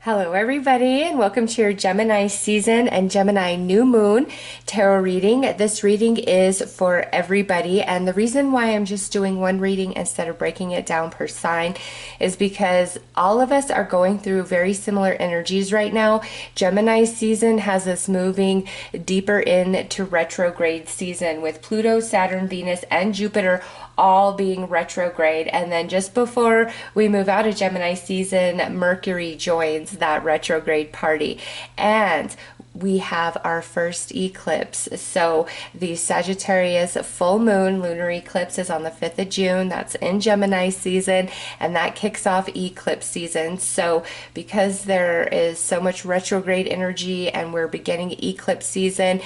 Hello everybody, and welcome to your Gemini season and Gemini New Moon tarot reading. This reading is for everybody, and the reason why I'm just doing one reading instead of breaking it down per sign is because all of us are going through very similar energies right now. Gemini season has us moving deeper into retrograde season with Pluto, Saturn, Venus, and Jupiter all being retrograde, and then just before we move out of Gemini season, Mercury joins that retrograde party, and we have our first eclipse. So the Sagittarius full moon lunar eclipse is on the 5th of June. That's in Gemini season, and that kicks off eclipse season. So because there is so much retrograde energy and we're beginning eclipse season,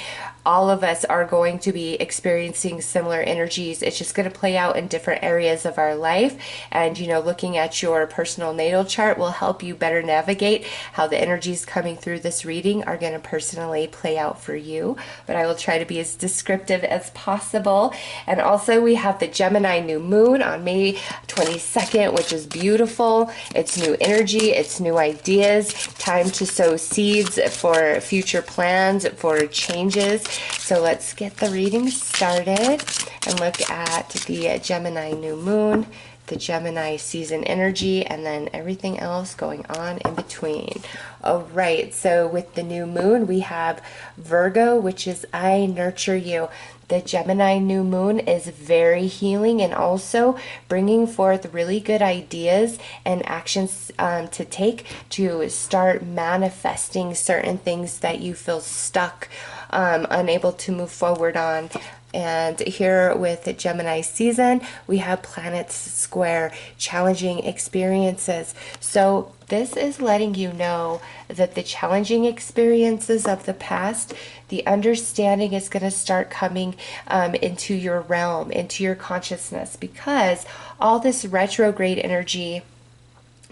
all of us are going to be experiencing similar energies. It's just going to play out in different areas of our life. And, looking at your personal natal chart will help you better navigate how the energies coming through this reading are going to personally play out for you. But I will try to be as descriptive as possible. And also we have the Gemini New Moon on May 22nd, which is beautiful. It's new energy, it's new ideas, time to sow seeds for future plans, for changes. So let's get the reading started and look at the Gemini New Moon, the Gemini season energy, and then everything else going on in between. All right, so with the new moon, we have Virgo, which is I nurture you. The Gemini new moon is very healing and also bringing forth really good ideas and actions to take to start manifesting certain things that you feel stuck, unable to move forward on. And here with the Gemini season, we have planets square, challenging experiences. So this is letting you know that the challenging experiences of the past, the understanding is going to start coming into your realm, into your consciousness, because all this retrograde energy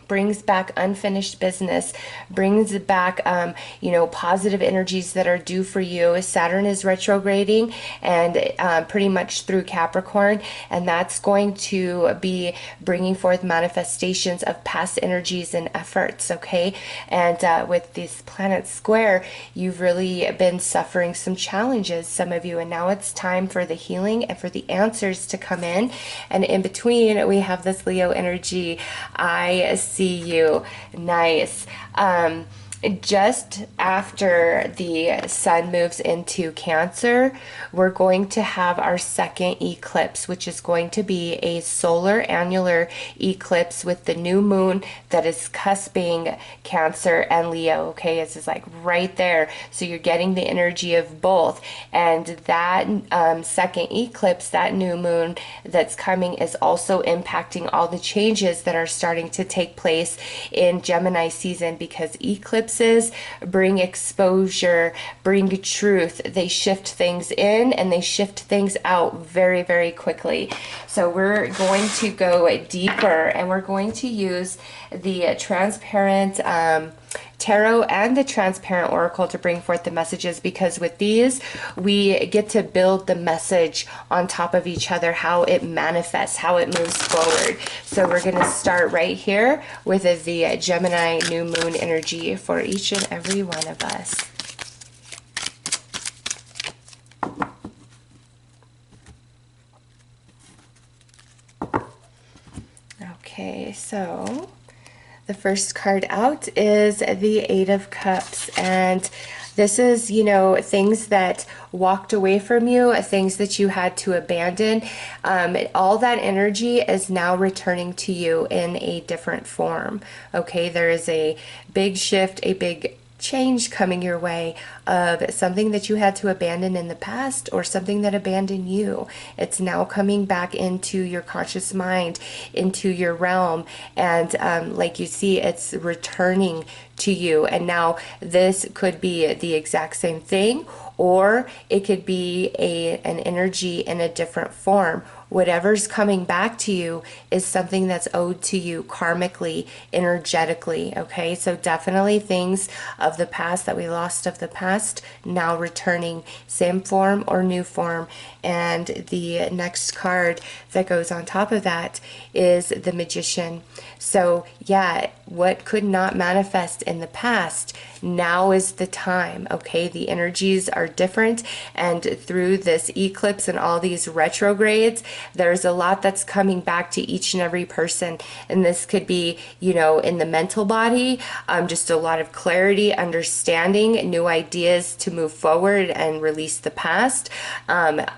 brings back unfinished business, brings back, positive energies that are due for you. Saturn is retrograding and pretty much through Capricorn, and that's going to be bringing forth manifestations of past energies and efforts, okay? And with this planet square, you've really been suffering some challenges, some of you, and now it's time for the healing and for the answers to come in. And in between, we have this Leo energy. I see you. Nice. Just after the sun moves into Cancer, we're going to have our second eclipse, which is going to be a solar annular eclipse with the new moon that is cusping Cancer and Leo. Okay, it's just like right there. So you're getting the energy of both. And that second eclipse, that new moon that's coming, is also impacting all the changes that are starting to take place in Gemini season, because eclipses bring exposure, bring truth. They shift things in and they shift things out very, very quickly. So we're going to go deeper, and we're going to use the transparent tarot and the transparent oracle to bring forth the messages, because with these we get to build the message on top of each other, how it manifests, how it moves forward. So we're going to start right here with the Gemini new moon energy for each and every one of us. Okay, so the first card out is the Eight of Cups, and this is, things that walked away from you, things that you had to abandon. All that energy is now returning to you in a different form. Okay, there is a big shift, a big change coming your way of something that you had to abandon in the past, or something that abandoned you. It's now coming back into your conscious mind, into your realm, and like you see, it's returning to you. And now this could be the exact same thing, or it could be an energy in a different form. Whatever's coming back to you is something that's owed to you karmically, energetically, okay? So definitely things of the past that we lost of the past, now returning, same form or new form. And the next card that goes on top of that is the Magician. So yeah, what could not manifest in the past, now is the time, okay? The energies are different, and through this eclipse and all these retrogrades, there's a lot that's coming back to each and every person. And this could be, you know, in the mental body, just a lot of clarity, understanding, new ideas to move forward and release the past.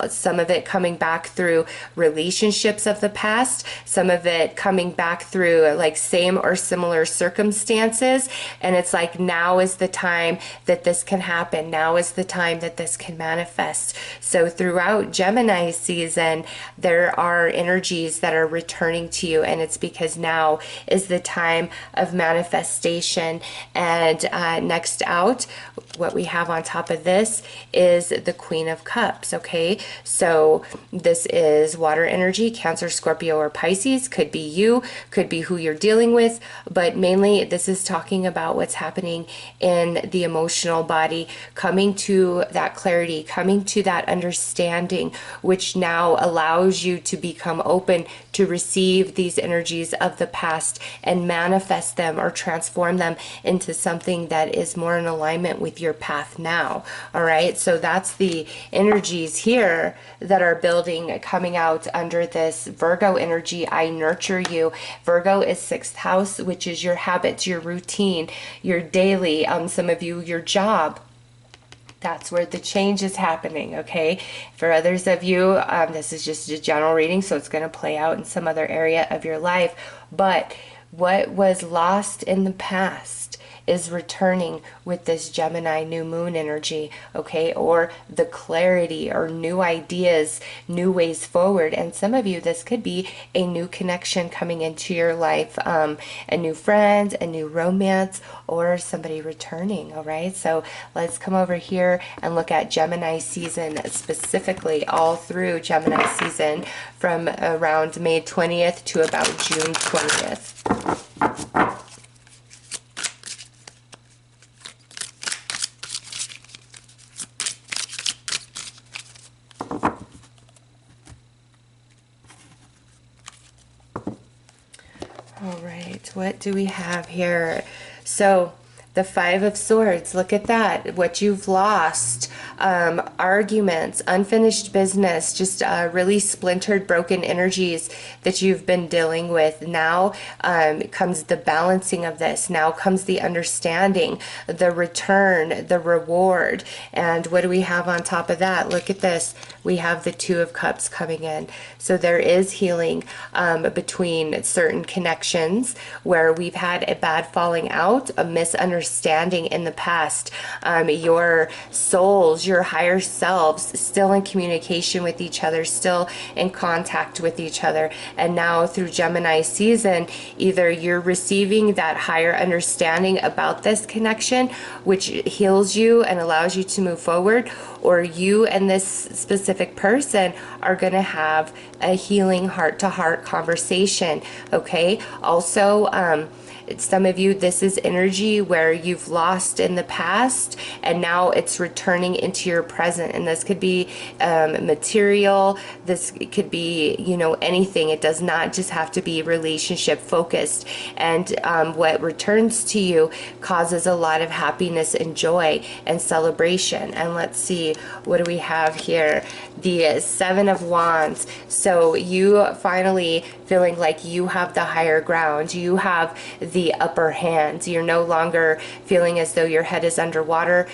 Some of it coming back through relationships of the past, some of it coming back through like same or similar circumstances. And it's like, now is the time that this can happen. Now is the time that this can manifest. So throughout Gemini season, there are energies that are returning to you, and it's because now is the time of manifestation. And next out, what we have on top of this is the Queen of Cups, okay? So this is water energy, Cancer, Scorpio, or Pisces. Could be you, could be who you're dealing with, but mainly this is talking about what's happening in the emotional body, coming to that clarity, coming to that understanding, which now allows you to become open to receive these energies of the past and manifest them or transform them into something that is more in alignment with your path now. All right, so that's the energies here that are building, coming out under this Virgo energy. I nurture you. Virgo is 6th house, which is your habits, your routine, your daily, some of you, your job. That's where the change is happening, okay? For others of you, this is just a general reading, so it's going to play out in some other area of your life. But what was lost in the past is returning with this Gemini new moon energy, okay? Or the clarity or new ideas, new ways forward. And some of you, this could be a new connection coming into your life, a new friend, a new romance, or somebody returning, all right? So let's come over here and look at Gemini season specifically, all through Gemini season from around May 20th to about June 20th. All right, what do we have here? So the 5 of Swords, look at that, what you've lost, arguments, unfinished business, just really splintered, broken energies that you've been dealing with. Now comes the balancing of this. Now comes the understanding, the return, the reward. And what do we have on top of that? Look at this. We have the 2 of Cups coming in. So there is healing between certain connections where we've had a bad falling out, a misunderstanding in the past. Your souls, your higher selves, still in communication with each other, still in contact with each other. And now through Gemini season, either you're receiving that higher understanding about this connection, which heals you and allows you to move forward, or you and this specific person are going to have a healing heart-to-heart conversation, okay? Also, some of you, this is energy where you've lost in the past and now it's returning into your present. And this could be material, this could be, you know, anything. It does not just have to be relationship focused. And what returns to you causes a lot of happiness and joy and celebration. And let's see, what do we have here? The 7 of Wands. So you finally feeling like you have the higher ground, you have the upper hand. You're no longer feeling as though your head is underwater,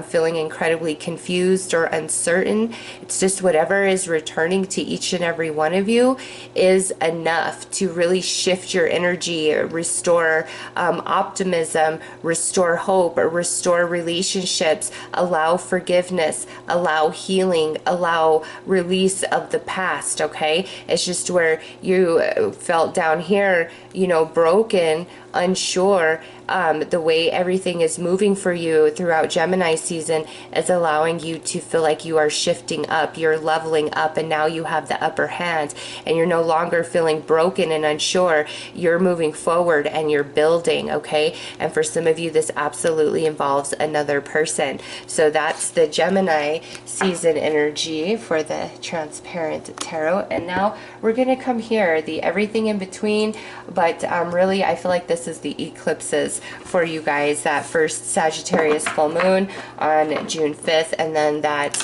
feeling incredibly confused or uncertain. It's just whatever is returning to each and every one of you is enough to really shift your energy, restore optimism, restore hope, or restore relationships, allow forgiveness, allow healing, allow release of the past, okay? It's just where you felt down here, you know, broken, unsure, the way everything is moving for you throughout Gemini season is allowing you to feel like you are shifting up, you're leveling up, and now you have the upper hand and you're no longer feeling broken and unsure. You're moving forward and you're building, okay? And for some of you, this absolutely involves another person. So that's the Gemini season energy for the transparent tarot. And now we're going to come here, the everything in between, but really I feel like this this is the eclipses for you guys. That first Sagittarius full moon on June 5th, and then that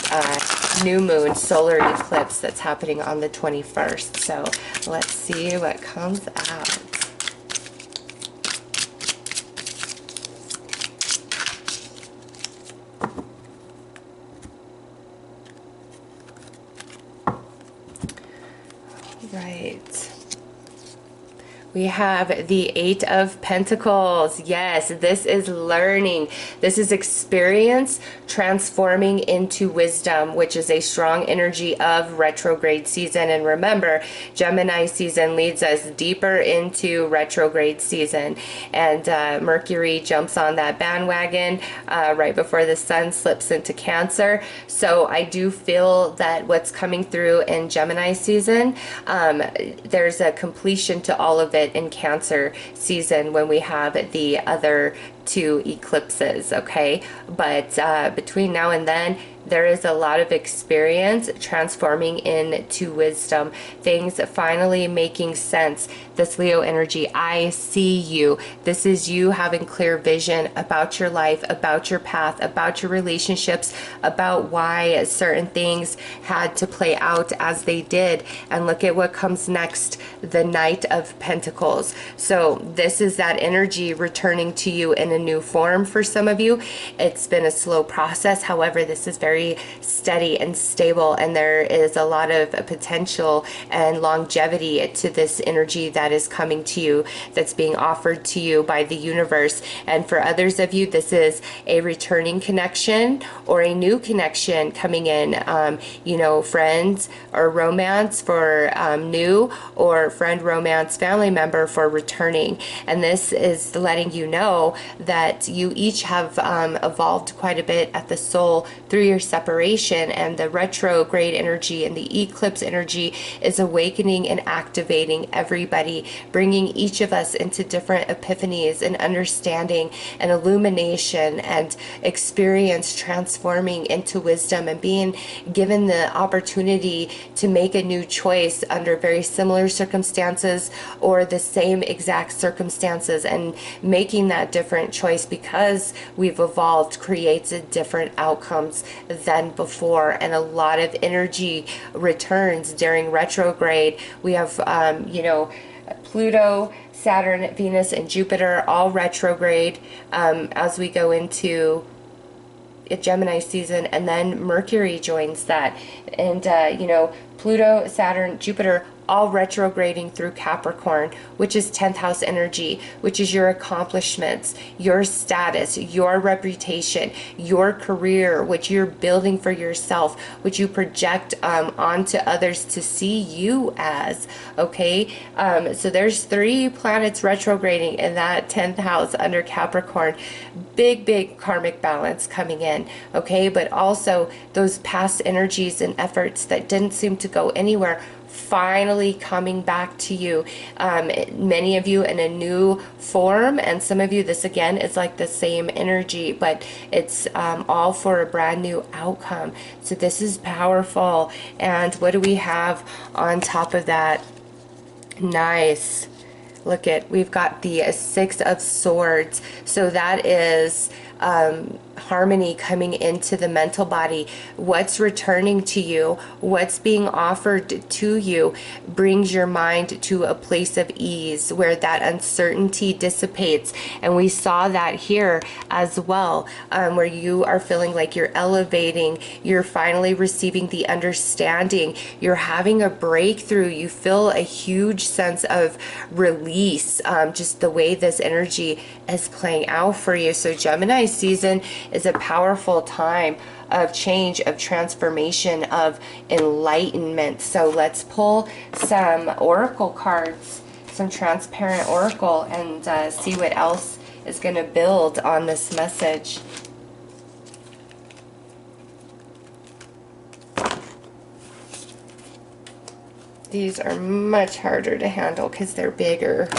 new moon solar eclipse that's happening on the 21st. So let's see what comes out. Right. We have the Eight of Pentacles. Yes, this is learning. This is experience transforming into wisdom, which is a strong energy of retrograde season. And remember, Gemini season leads us deeper into retrograde season. And Mercury jumps on that bandwagon right before the sun slips into Cancer. So I do feel that what's coming through in Gemini season, there's a completion to all of it in Cancer season when we have the other two eclipses, okay? But between now and then, there is a lot of experience transforming into wisdom, things finally making sense. This Leo energy, I see you. This is you having clear vision about your life, about your path, about your relationships, about why certain things had to play out as they did. And look at what comes next, the Knight of Pentacles. So this is that energy returning to you in a new form for some of you. It's been a slow process. However, this is very steady and stable, and there is a lot of potential and longevity to this energy that is coming to you, that's being offered to you by the universe. And for others of you, this is a returning connection or a new connection coming in, you know, friends or romance for new, or friend, romance, family member for returning. And this is letting you know that you each have evolved quite a bit at the soul through your separation, and the retrograde energy and the eclipse energy is awakening and activating everybody, bringing each of us into different epiphanies and understanding and illumination and experience transforming into wisdom, and being given the opportunity to make a new choice under very similar circumstances or the same exact circumstances, and making that different choice because we've evolved creates a different outcomes than before. And a lot of energy returns during retrograde. We have you know, Pluto, Saturn, Venus, and Jupiter all retrograde as we go into Gemini season, and then Mercury joins that. And you know, Pluto, Saturn, Jupiter all retrograding through Capricorn, which is 10th house energy, which is your accomplishments, your status, your reputation, your career, which you're building for yourself, which you project onto others to see you as, okay? So there's 3 planets retrograding in that 10th house under Capricorn. Big karmic balance coming in, okay? But also those past energies and efforts that didn't seem to go anywhere finally coming back to you. Many of you in a new form, and some of you, this again is like the same energy, but it's all for a brand new outcome. So this is powerful. And what do we have on top of that? Nice. Look at, we've got the 6 of Swords. So that is harmony coming into the mental body. What's returning to you, what's being offered to you, brings your mind to a place of ease where that uncertainty dissipates. And we saw that here as well, where you are feeling like you're elevating, you're finally receiving the understanding, you're having a breakthrough, you feel a huge sense of release, just the way this energy is playing out for you. So Gemini season is a powerful time of change, of transformation, of enlightenment. So let's pull some oracle cards, some transparent oracle, and see what else is going to build on this message. These are much harder to handle because they're bigger.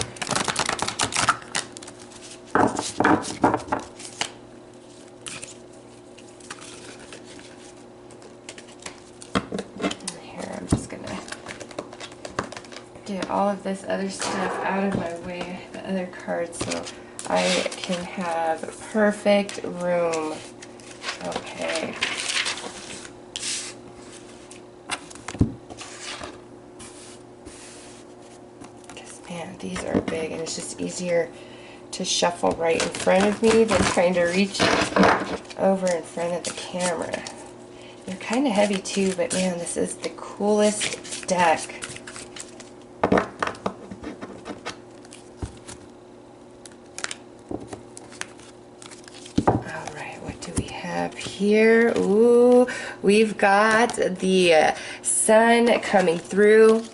Get all of this other stuff out of my way that the other card so I can have perfect room. Okay. Because, man, these are big, and it's just easier to shuffle right in front of me than trying to reach over in front of the camera. They're kind of heavy too, but man, this is the coolest deck. Alright, what do we have here? Ooh, we've got the sun coming through.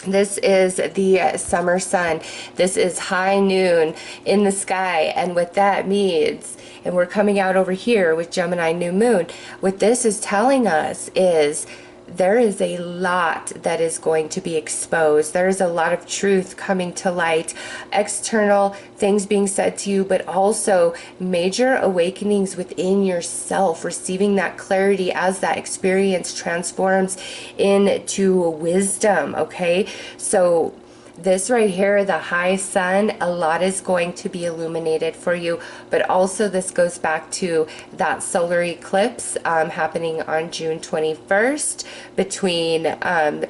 This is the summer sun. This is high noon in the sky, and what that means, and we're coming out over here with Gemini New Moon, what this is telling us is there is a lot that is going to be exposed. There is a lot of truth coming to light, external things being said to you, but also major awakenings within yourself, receiving that clarity as that experience transforms into wisdom, okay? So this right here, the high sun, a lot is going to be illuminated for you, but also this goes back to that solar eclipse happening on June 21st between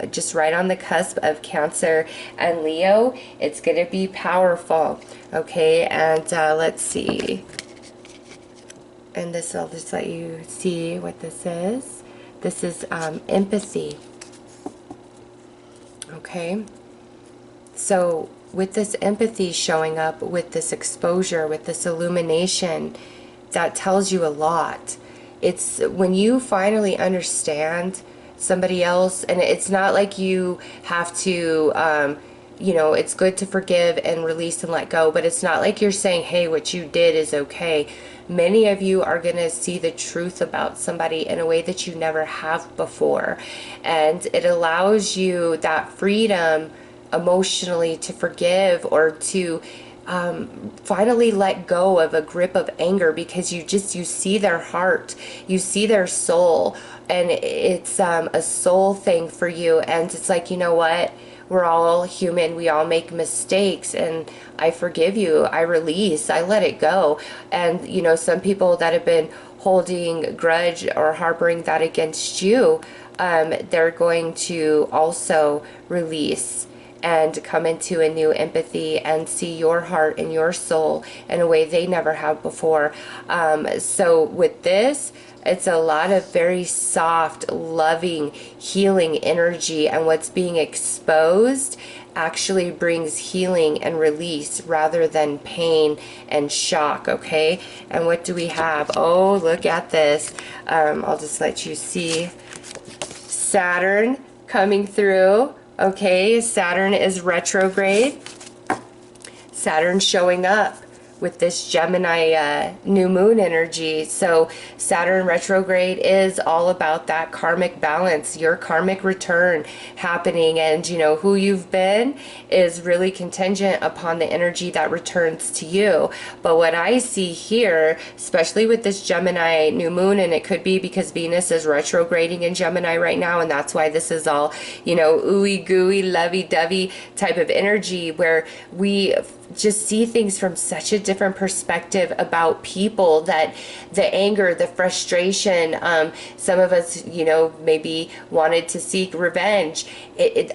just right on the cusp of Cancer and Leo. It's going to be powerful, okay? And let's see. And this, I'll just let you see what this is. This is empathy, okay? So with this empathy showing up, with this exposure, with this illumination, that tells you a lot. It's when you finally understand somebody else, and it's not like you have to, you know, it's good to forgive and release and let go, but it's not like you're saying, hey, what you did is okay. Many of you are going to see the truth about somebody in a way that you never have before. And it allows you that freedom emotionally to forgive, or to finally let go of a grip of anger, because you see their heart, you see their soul, and it's a soul thing for you. And it's like, you know what, we're all human, we all make mistakes, and I forgive you, I release, I let it go. And you know, some people that have been holding grudge or harboring that against you, they're going to also release and come into a new empathy and see your heart and your soul in a way they never have before. So with this, it's a lot of very soft, loving, healing energy, and what's being exposed actually brings healing and release rather than pain and shock, okay? And what do we have? Oh, look at this. I'll just let you see. Saturn coming through. Okay, Saturn is retrograde. Saturn showing up with this Gemini new moon energy. So Saturn retrograde is all about that karmic balance, your karmic return happening, and you know, who you've been is really contingent upon the energy that returns to you. But what I see here, especially with this Gemini new moon, and it could be because Venus is retrograding in Gemini right now, and that's why this is all, you know, ooey gooey, lovey-dovey type of energy, where we just see things from such a different perspective about people, that the anger, the frustration, some of us, you know, maybe wanted to seek revenge.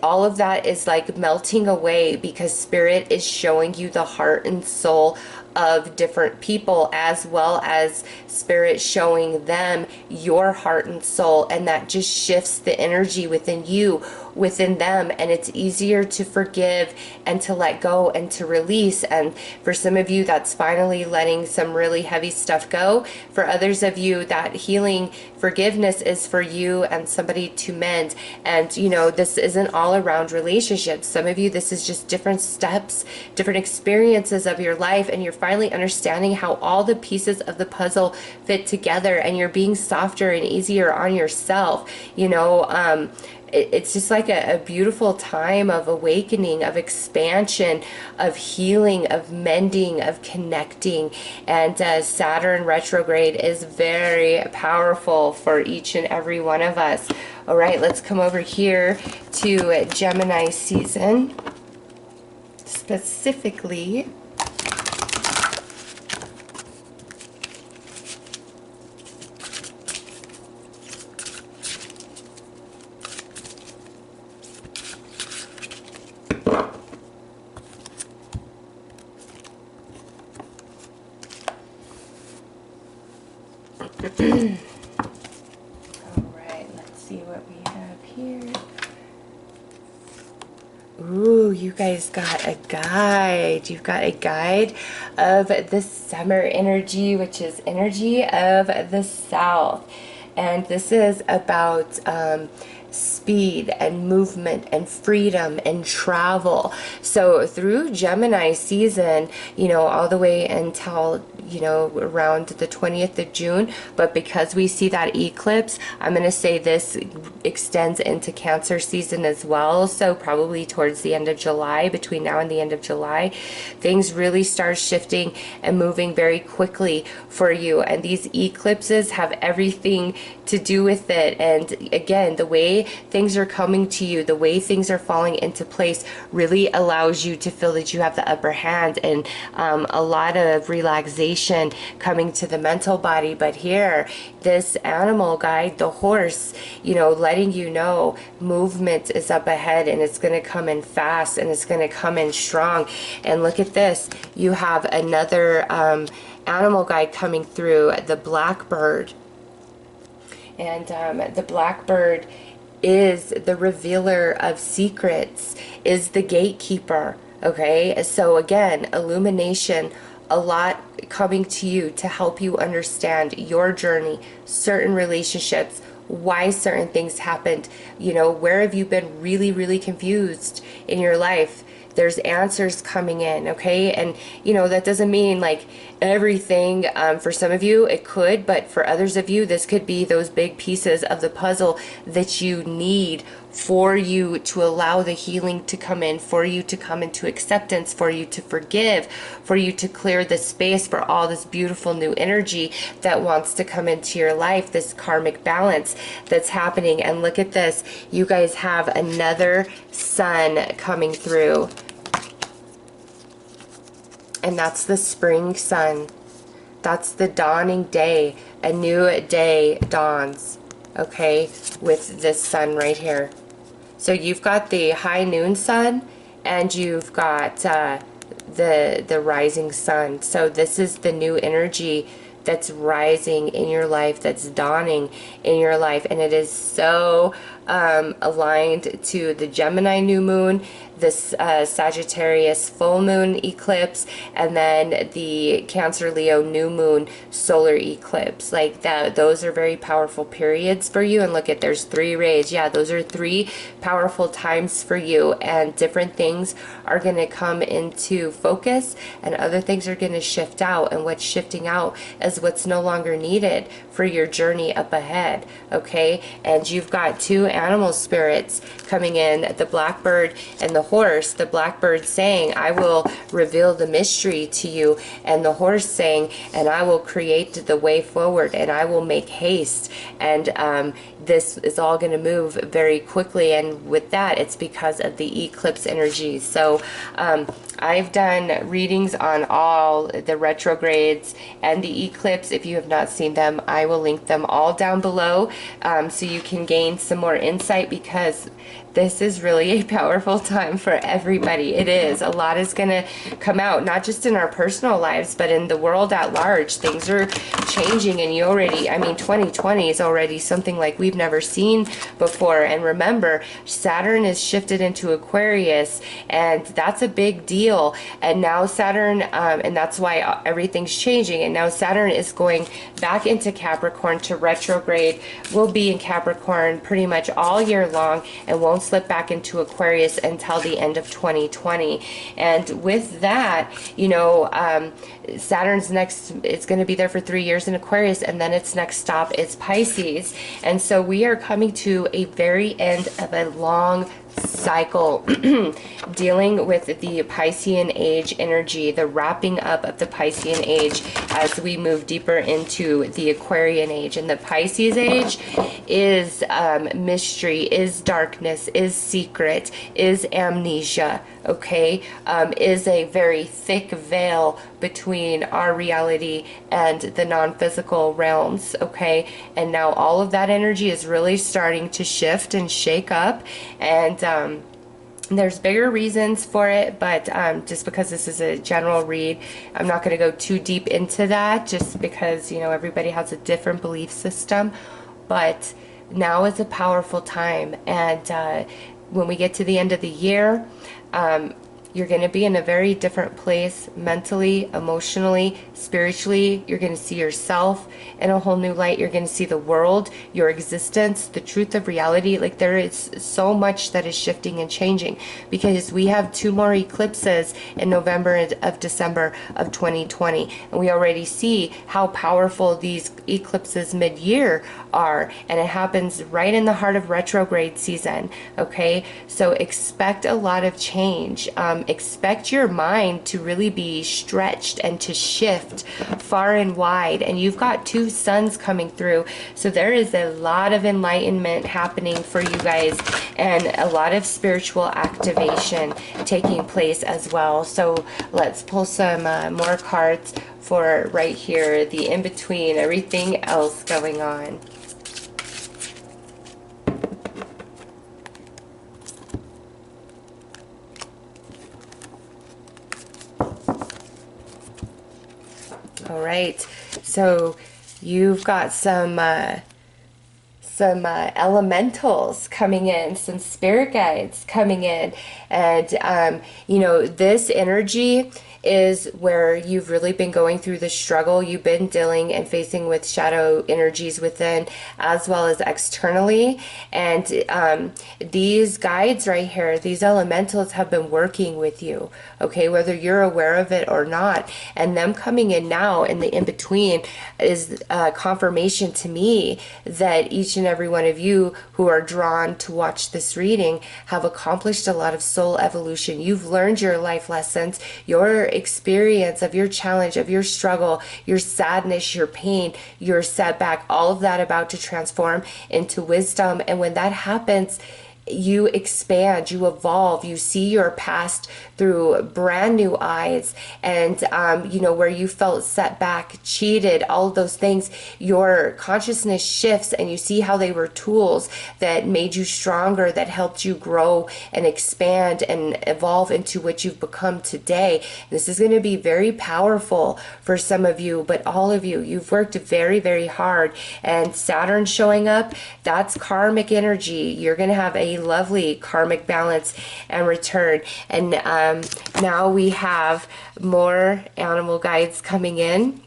All of that is like melting away, because Spirit is showing you the heart and soul of different people, as well as Spirit showing them your heart and soul, and that just shifts the energy within you, within them, and it's easier to forgive and to let go and to release. And for some of you, that's finally letting some really heavy stuff go. For others of you, that healing forgiveness is for you and somebody to mend. And you know, this isn't all around relationships. Some of you, this is just different steps, different experiences of your life, and you're finally understanding how all the pieces of the puzzle fit together, and you're being softer and easier on yourself. You know, it's just like a beautiful time of awakening, of expansion, of healing, of mending, of connecting. And Saturn retrograde is very powerful for each and every one of us. All right, let's come over here to Gemini season. Just specifically Alright, let's see what we have here. Ooh, you guys got a guide. You've got a guide of the summer energy, which is energy of the South. And this is about speed and movement and freedom and travel. So through Gemini season, you know, all the way until, you know, around the 20th of June. But because we see that eclipse, I'm going to say this extends into Cancer season as well. So probably towards the end of July, between now and the end of July, things really start shifting and moving very quickly for you. And these eclipses have everything to do with it. And again, the way things are coming to you, the way things are falling into place really allows you to feel that you have the upper hand, and a lot of relaxation coming to the mental body. But here, this animal guide, the horse, you know, letting you know movement is up ahead, and it's going to come in fast, and it's going to come in strong. And look at this, you have another animal guide coming through, the blackbird. And the blackbird is the revealer of secrets, is the gatekeeper. Okay, so again, illumination, a lot coming to you to help you understand your journey, certain relationships, why certain things happened, you know, where have you been really, really confused in your life. There's answers coming in, okay? And, you know, that doesn't mean like everything. For some of you, it could, but for others of you, this could be those big pieces of the puzzle that you need for you to allow the healing to come in, for you to come into acceptance, for you to forgive, for you to clear the space for all this beautiful new energy that wants to come into your life, this karmic balance that's happening. And look at this, you guys have another sun coming through. And that's the spring sun. That's the dawning day. A new day dawns, okay, with this sun right here. So you've got the high noon sun, and you've got the rising sun. So this is the new energy that's rising in your life, that's dawning in your life. And it is so aligned to the Gemini new moon, this Sagittarius full moon eclipse, and then the Cancer Leo new moon solar eclipse. Like that, those are very powerful periods for you. And look at, there's 3 rays. Yeah, those are 3 powerful times for you, and different things are going to come into focus and other things are going to shift out. And what's shifting out is what's no longer needed for your journey up ahead. Okay, and you've got 2 animal spirits coming in, the blackbird and the horse. The blackbird saying, I will reveal the mystery to you, and the horse saying, and I will create the way forward, and I will make haste. And this is all going to move very quickly, and with that, it's because of the eclipse energy. So I've done readings on all the retrogrades and the eclipse. If you have not seen them, I will link them all down below, so you can gain some more insight, because this is really a powerful time for everybody. It is. A lot is going to come out, not just in our personal lives, but in the world at large. Things are changing, and you already, I mean, 2020 is already something like we've never seen before. And remember, Saturn is shifted into Aquarius, and that's a big deal. And now Saturn, and that's why everything's changing. And now Saturn is going back into Capricorn to retrograde. We'll be in Capricorn pretty much all year long, and won't slip back into Aquarius until the end of 2020. And with that, you know, Saturn's next, it's going to be there for 3 years in Aquarius, and then its next stop is Pisces. And so we are coming to a very end of a long cycle dealing with the Piscean age energy, the wrapping up of the Piscean age as we move deeper into the Aquarian age. And the Pisces age is mystery, is darkness, is secret, is amnesia, okay, is a very thick veil between our reality and the non-physical realms, okay? And now all of that energy is really starting to shift and shake up, and there's bigger reasons for it, but just because this is a general read, I'm not going to go too deep into that, just because, you know, everybody has a different belief system. But now is a powerful time, and when we get to the end of the year, you're going to be in a very different place mentally, emotionally, spiritually. You're going to see yourself in a whole new light. You're going to see the world, your existence, the truth of reality. Like, there is so much that is shifting and changing, because we have 2 more eclipses in November and of December of 2020. And we already see how powerful these eclipses mid-year are. And it happens right in the heart of retrograde season. Okay, so expect a lot of change. Expect your mind to really be stretched and to shift far and wide. And you've got 2 suns coming through, so there is a lot of enlightenment happening for you guys, and a lot of spiritual activation taking place as well. So let's pull some more cards for right here, the in-between, everything else going on. All right, so you've got some elementals coming in, some spirit guides coming in, and you know, this energy is where you've really been going through the struggle. You've been dealing and facing with shadow energies within as well as externally. And these guides right here, these elementals have been working with you, okay, whether you're aware of it or not. And them coming in now in the in-between is confirmation to me that each and every one of you who are drawn to watch this reading have accomplished a lot of soul evolution. You've learned your life lessons, your experience of your challenge, of your struggle, your sadness, your pain, your setback, all of that about to transform into wisdom. And when that happens, you expand, you evolve, you see your past through brand new eyes. And you know, where you felt set back, cheated, all of those things, your consciousness shifts, and you see how they were tools that made you stronger, that helped you grow and expand and evolve into what you've become today. This is going to be very powerful for some of you, but all of you, you've worked very, very hard. And Saturn showing up, that's karmic energy. You're going to have a lovely karmic balance and return. And now we have more animal guides coming in.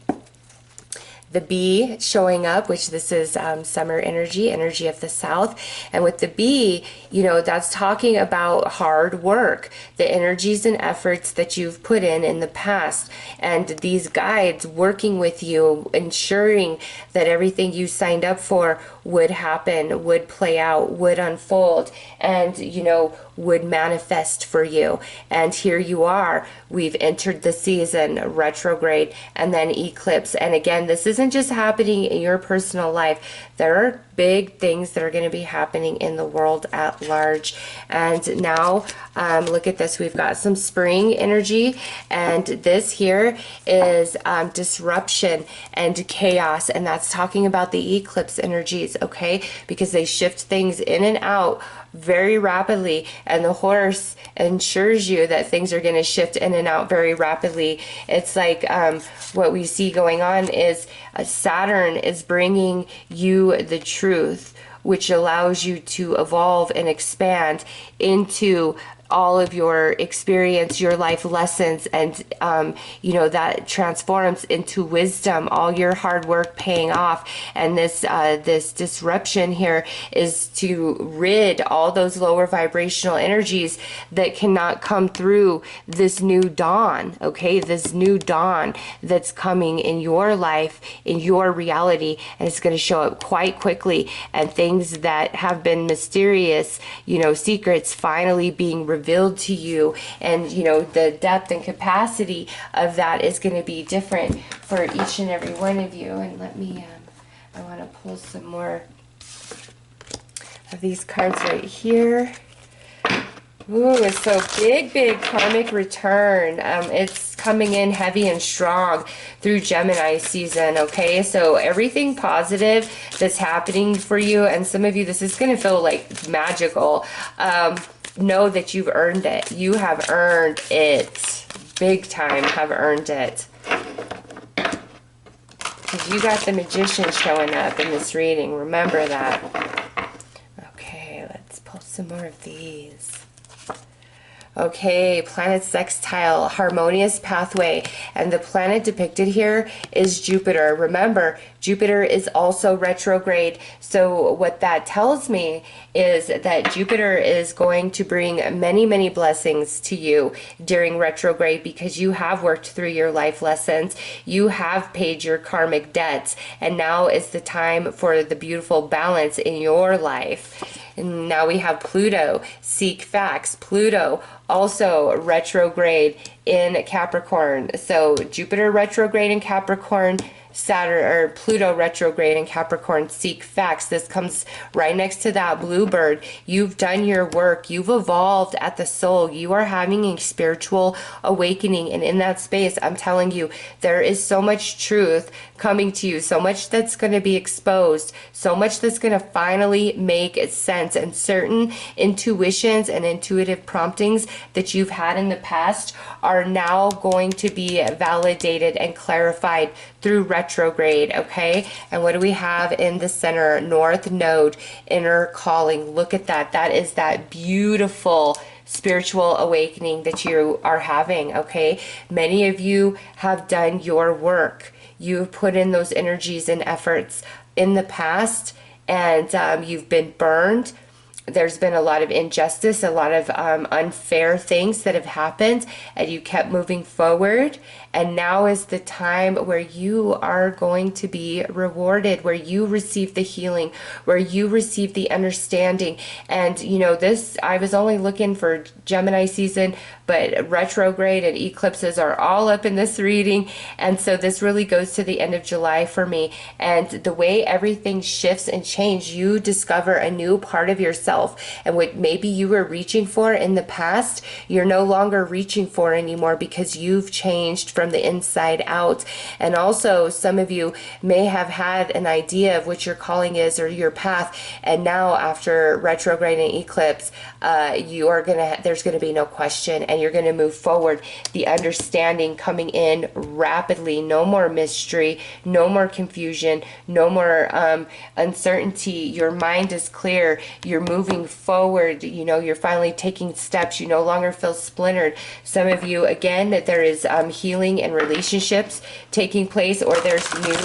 The bee showing up, which this is summer energy, energy of the south. And with the bee, you know, that's talking about hard work, the energies and efforts that you've put in the past. And these guides working with you, ensuring that everything you signed up for would happen, would play out, would unfold, and, you know, would manifest for you. And here you are. We've entered the season, retrograde, and then eclipse. And again, this isn't just happening in your personal life. There are big things that are going to be happening in the world at large. And now, look at this. We've got some spring energy, and this here is disruption and chaos. And that's talking about the eclipse energies, okay? Because they shift things in and out very rapidly, and the horse ensures you that things are going to shift in and out very rapidly. It's like what we see going on is Saturn is bringing you the truth, which allows you to evolve and expand into all of your experience, your life lessons, and you know, that transforms into wisdom, all your hard work paying off. And this disruption here is to rid all those lower vibrational energies that cannot come through this new dawn. Okay, this new dawn that's coming in your life, in your reality, and it's going to show up quite quickly. And things that have been mysterious, you know, secrets finally being revealed to you, and you know, the depth and capacity of that is going to be different for each and every one of you. And let me I want to pull some more of these cards right here. Ooh, so big karmic return. It's coming in heavy and strong through Gemini season, okay? So everything positive that's happening for you, and some of you, this is going to feel like magical. Know that you've earned it. You have earned it. Big time have earned it. Because you got the Magician showing up in this reading. Remember that. Okay, let's pull some more of these. Okay, planet sextile, harmonious pathway, and the planet depicted here is Jupiter. Remember, Jupiter is also retrograde, so what that tells me is that Jupiter is going to bring many blessings to you during retrograde, because you have worked through your life lessons, you have paid your karmic debts, and now is the time for the beautiful balance in your life. And now we have Pluto, seek facts. Pluto also retrograde in Capricorn. So Jupiter retrograde in Capricorn, Saturn or Pluto retrograde in Capricorn, seek facts. This comes right next to that bluebird. You've done your work. You've evolved at the soul. You are having a spiritual awakening. And in that space, I'm telling you, there is so much truth coming to you, so much that's going to be exposed, so much that's going to finally make sense. And certain intuitions and intuitive promptings that you've had in the past are now going to be validated and clarified through retrograde, okay? And what do we have in the center? North Node, inner calling. Look at that. That is that beautiful spiritual awakening that you are having, okay? Many of you have done your work. You've put in those energies and efforts in the past, and you've been burned. There's been a lot of injustice, a lot of unfair things that have happened, and you kept moving forward. And now is the time where you are going to be rewarded, where you receive the healing, where you receive the understanding. And, you know, this, I was only looking for Gemini season, but retrograde and eclipses are all up in this reading. And so this really goes to the end of July for me. And the way everything shifts and changes, you discover a new part of yourself. And what maybe you were reaching for in the past, you're no longer reaching for anymore, because you've changed from the inside out. And also, some of you may have had an idea of what your calling is or your path, and now after retrograde and eclipse, there's gonna be no question, and you're gonna move forward. The understanding coming in rapidly. No more mystery, no more confusion, no more uncertainty. Your mind is clear. You're moving forward. You know, you're finally taking steps. You no longer feel splintered. Some of you, again, that there is healing and relationships taking place, or there's new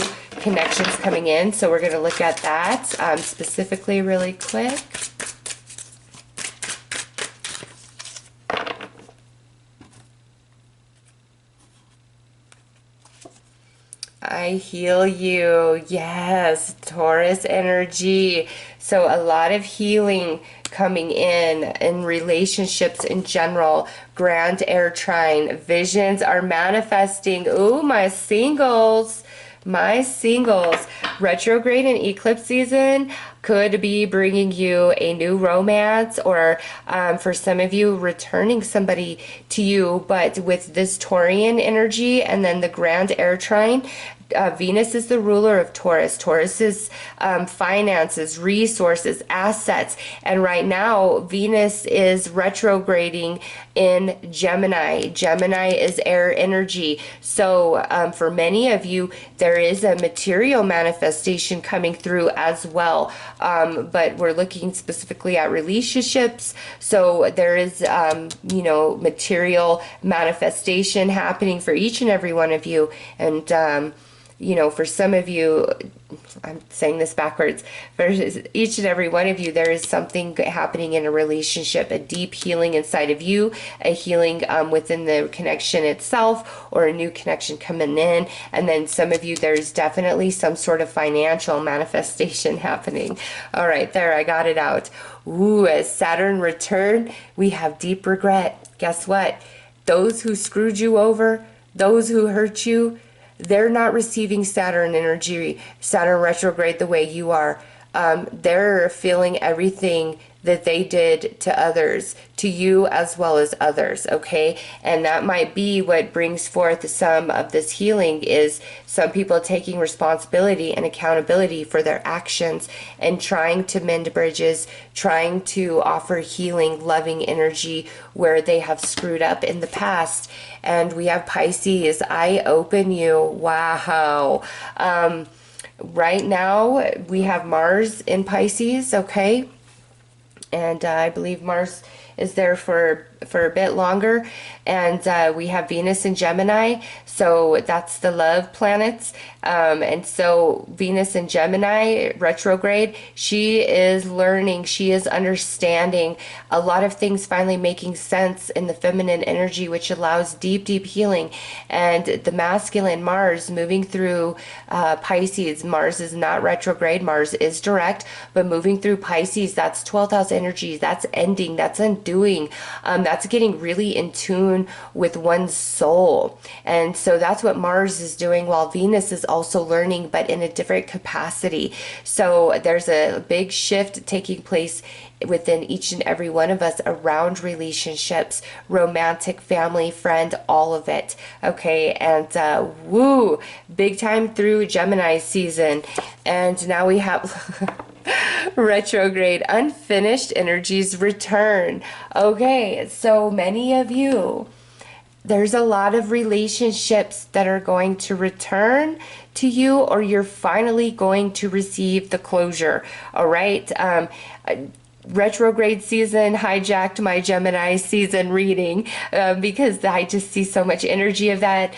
connections coming in. So we're going to look at that specifically really quick. I heal you. Yes, Taurus energy. So a lot of healing coming in relationships in general. Grand air trine. Visions are manifesting. Ooh, my singles. My singles. Retrograde and eclipse season could be bringing you a new romance, or for some of you, returning somebody to you. But with this Taurian energy and then the grand air trine, Venus is the ruler of Taurus. Taurus is finances, resources, assets. And right now, Venus is retrograding in Gemini. Gemini is air energy. So for many of you, there is a material manifestation coming through as well. but we're looking specifically at relationships. So there is, material manifestation happening for each and every one of you. And, for some of you, I'm saying this backwards, for each and every one of you, there is something happening in a relationship, a deep healing inside of you, a healing within the connection itself, or a new connection coming in. And then some of you, there's definitely some sort of financial manifestation happening. All right, there, I got it out. Ooh, as Saturn returned, we have deep regret. Guess what? Those who screwed you over, those who hurt you, they're not receiving Saturn energy, Saturn retrograde the way you are. They're feeling everything that they did to others, to you as well as others, okay? And that might be what brings forth some of this healing, is some people taking responsibility and accountability for their actions and trying to mend bridges, trying to offer healing, loving energy where they have screwed up in the past. And we have Pisces, I open you, wow. Right now we have Mars in Pisces, okay? And I believe Mars is there for a bit longer. And we have Venus in Gemini, so that's the love planets. And so Venus in Gemini retrograde, she is learning, she is understanding a lot of things, finally making sense in the feminine energy, which allows deep, deep healing. And the masculine Mars moving through Pisces, Mars is not retrograde, Mars is direct, but moving through Pisces, that's 12th house energy, that's ending, that's undoing, that's getting really in tune with one's soul. And so that's what Mars is doing, while Venus is also learning, but in a different capacity. So there's a big shift taking place within each and every one of us around relationships, romantic, family, friend, all of it. Okay, and woo, big time through Gemini season. And now we have retrograde, unfinished energies return. Okay, so many of you, there's a lot of relationships that are going to return to you, or you're finally going to receive the closure. All right. Retrograde season hijacked my Gemini season reading because I just see so much energy of that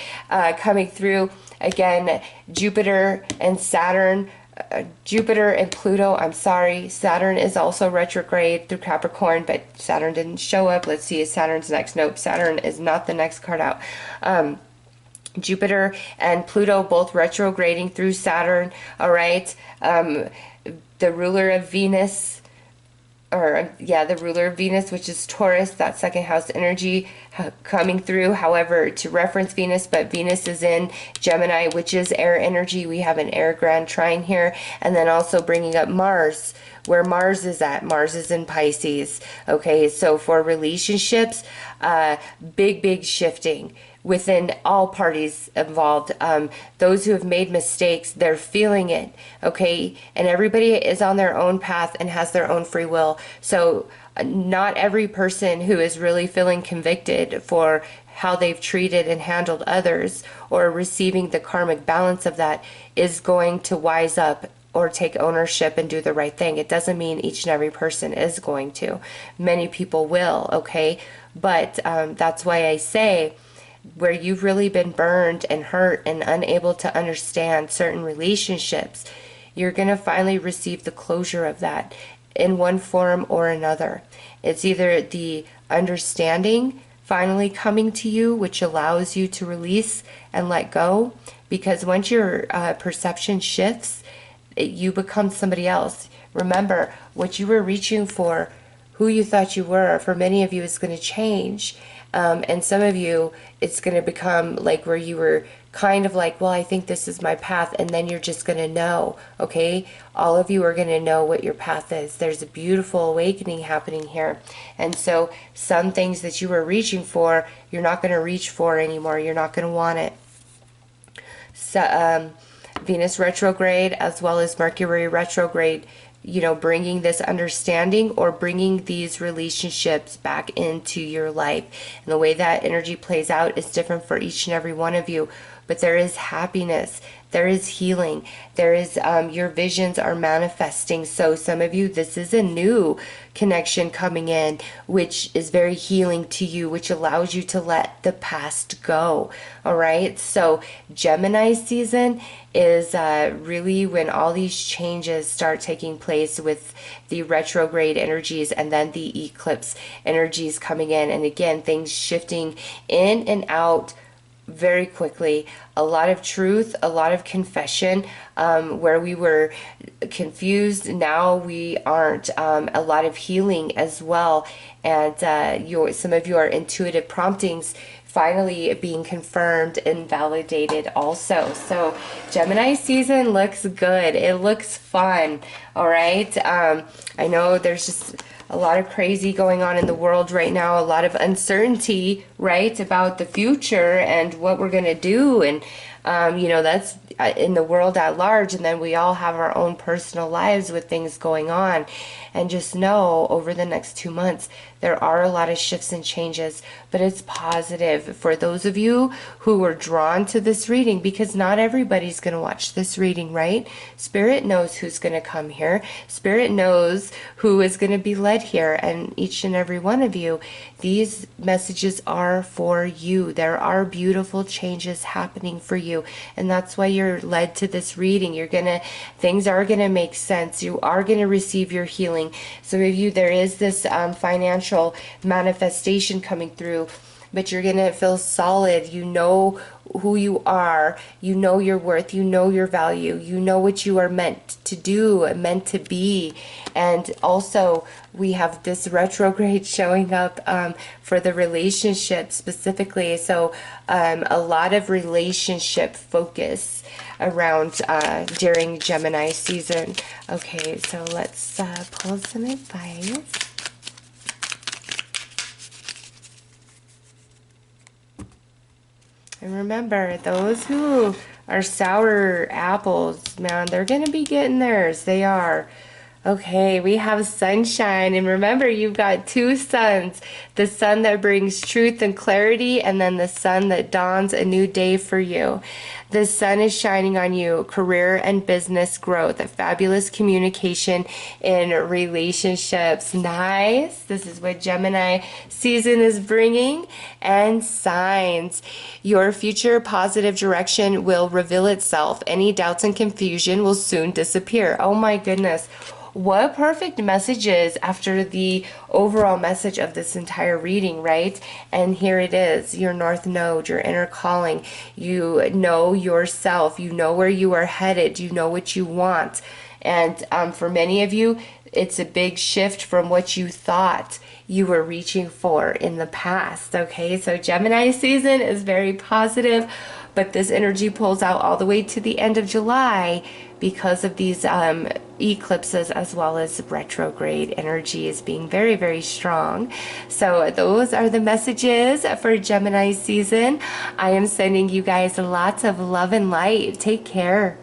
coming through. Again, Jupiter and Saturn, Jupiter and Pluto, I'm sorry, Saturn is also retrograde through Capricorn, but Saturn didn't show up. Let's see, is Saturn's next? Nope, Saturn is not the next card out. Jupiter and Pluto both retrograding through Saturn, all right? The ruler of Venus, the ruler of Venus, which is Taurus, that second house energy coming through. However, to reference Venus, but Venus is in Gemini, which is air energy. We have an air grand trine here. And then also bringing up Mars, where Mars is at. Mars is in Pisces. Okay, so for relationships, big shifting within all parties involved. Those who have made mistakes, they're feeling it, okay? And everybody is on their own path and has their own free will. So not every person who is really feeling convicted for how they've treated and handled others, or receiving the karmic balance of that, is going to wise up or take ownership and do the right thing. It doesn't mean each and every person is going to. Many people will, okay? But that's why I say, where you've really been burned and hurt and unable to understand certain relationships, you're going to finally receive the closure of that in one form or another. It's either the understanding finally coming to you, which allows you to release and let go, because once your perception shifts, you become somebody else. Remember, what you were reaching for, who you thought you were, for many of you, is going to change. And some of you, it's going to become like where you were kind of like, well, I think this is my path. And then you're just going to know, okay? All of you are going to know what your path is. There's a beautiful awakening happening here. And so some things that you were reaching for, you're not going to reach for anymore. You're not going to want it. So, Venus retrograde as well as Mercury retrograde, you know, bringing this understanding or bringing these relationships back into your life. And the way that energy plays out is different for each and every one of you. But there is happiness. there is healing. There is, your visions are manifesting. So some of you, this is a new connection coming in, which is very healing to you, which allows you to let the past go. All right. So Gemini season is really when all these changes start taking place with the retrograde energies and then the eclipse energies coming in. And again, things shifting in and out very quickly. A lot of truth, a lot of confession, where we were confused, now we aren't. A lot of healing as well. And some of your intuitive promptings finally being confirmed and validated also. So Gemini season looks good. It looks fun. All right. I know there's just a lot of crazy going on in the world right now, a lot of uncertainty, right, about the future and what we're going to do. And, that's in the world at large. And then we all have our own personal lives with things going on. And just know over the next 2 months, there are a lot of shifts and changes, but it's positive for those of you who were drawn to this reading, because not everybody's going to watch this reading, right? Spirit knows who's going to come here. Spirit knows who is going to be led here, and each and every one of you, these messages are for you. There are beautiful changes happening for you, and that's why you're led to this reading. Things are going to make sense. You are going to receive your healing. Some of you, there is this financial manifestation coming through, but you're going to feel solid. You know who you are. You know your worth. You know your value. You know what you are meant to do, meant to be. And also, we have this retrograde showing up for the relationship specifically. So a lot of relationship focus around during Gemini season. Okay, so let's pull some advice. And remember, those who are sour apples, man, they're going to be getting theirs. They are. Okay, we have sunshine. And remember, you've got two suns. The sun that brings truth and clarity, and then the sun that dawns a new day for you. The sun is shining on you, career and business growth, a fabulous communication in relationships. Nice. This is what Gemini season is bringing. And signs. Your future positive direction will reveal itself. Any doubts and confusion will soon disappear. Oh my goodness. What perfect messages after the overall message of this entire reading, right? And here it is, your North Node, your inner calling. You know yourself. You know where you are headed. You know what you want. And for many of you, it's a big shift from what you thought you were reaching for in the past, okay? So Gemini season is very positive, but this energy pulls out all the way to the end of July because of these eclipses, as well as retrograde energies being very, very strong. So those are the messages for Gemini season. I am sending you guys lots of love and light. Take care.